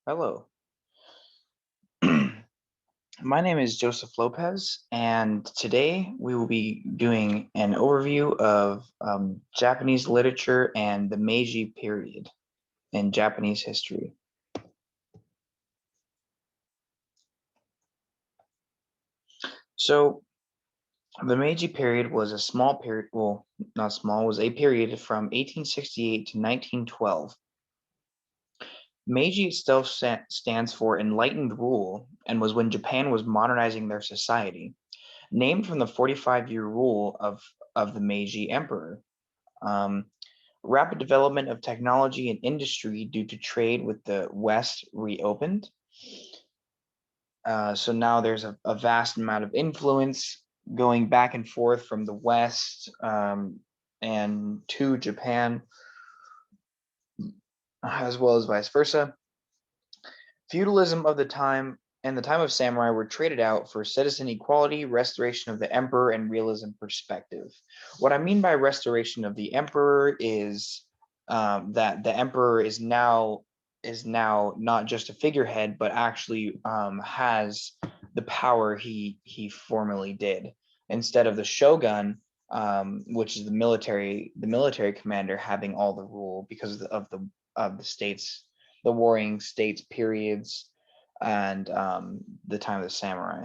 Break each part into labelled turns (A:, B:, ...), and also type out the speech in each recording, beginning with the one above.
A: Hello. My name is Joseph Lopez, and today we will be doing an overview of Japanese literature and the Meiji period in Japanese history. So, the Meiji period was a small period, well, not small, was a period from 1868 to 1912. Meiji itself stands for enlightened rule and was when Japan was modernizing their society, named from the 45-year rule of the Meiji Emperor. Um, Rapid development of technology and industry due to trade with the West reopened. So now there's a vast amount of influence going back and forth from the West and to Japan, as well as vice versa. Feudalism of the time and the time of samurai were traded out for citizen equality, restoration of the emperor, and realism perspective. What I mean by restoration of the emperor is that the emperor is now not just a figurehead, but actually has the power he formerly did. Instead of the shogun, which is the military commander having all the rule because of the states, the warring states periods, and the time of the samurai.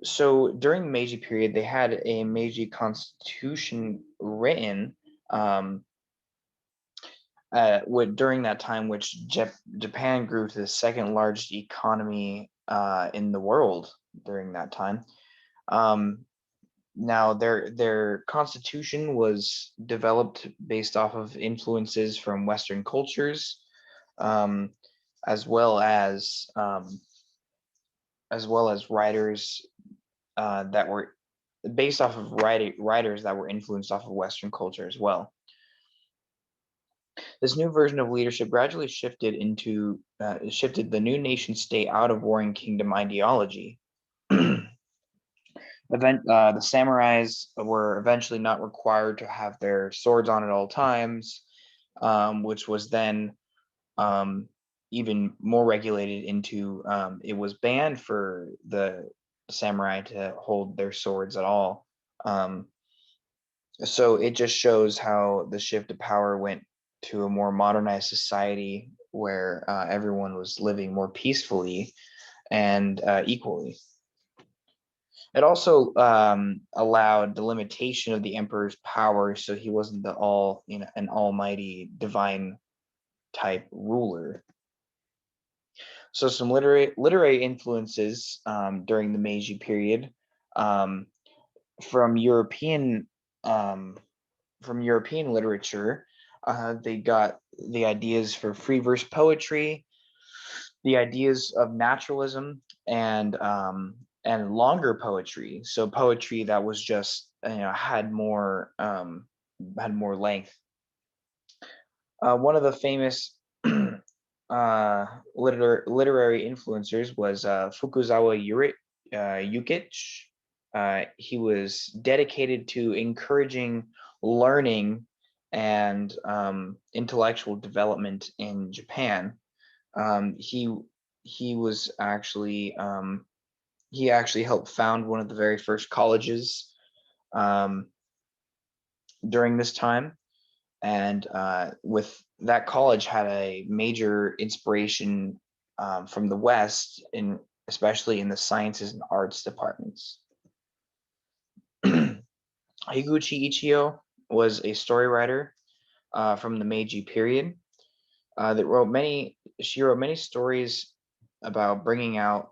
A: So during the Meiji period, they had a Meiji constitution written during that time, which Japan grew to the second largest economy in the world during that time. Um, Now, their constitution was developed based off of influences from Western cultures, um, as well as um, as well as writers that were based off of writers that were influenced off of Western culture as well. This new version of leadership gradually shifted the new nation state out of warring kingdom ideology. The samurais were eventually not required to have their swords on at all times, which was then um, even more regulated into it was banned for the samurai to hold their swords at all. Um, so it just shows how the shift of power went to a more modernized society where everyone was living more peacefully and equally. It also allowed the limitation of the emperor's power, so he wasn't an almighty divine type ruler. So some literary influences during the Meiji period um, from European um, from European literature. They got the ideas for free verse poetry, the ideas of naturalism, and longer poetry. So poetry that was just had more length. One of the famous literary influencers was Fukuzawa Yukich. He was dedicated to encouraging learning and intellectual development in Japan. Um, he he was actually he actually helped found one of the very first colleges um, during this time, and with that college had a major inspiration from the West, in especially in the sciences and arts departments. Higuchi Ichio was a story writer from the Meiji period that wrote many. She wrote many stories about bringing out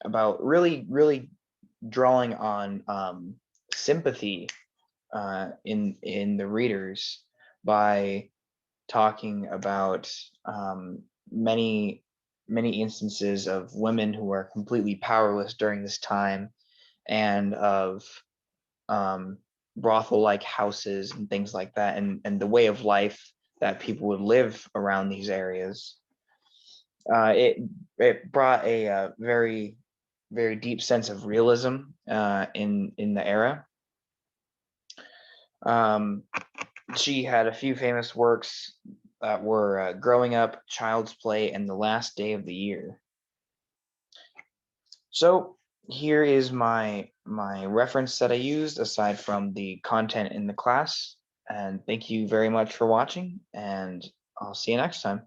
A: about really drawing on sympathy in the readers by talking about many instances of women who are completely powerless during this time, and of um, brothel-like houses and things like that, and the way of life that people would live around these areas. It brought a very deep sense of realism in the era. Um, she had a few famous works that were Growing Up, Child's Play, and The Last Day of the Year. So here is my reference that I used aside from the content in the class. And thank you very much for watching, and I'll see you next time.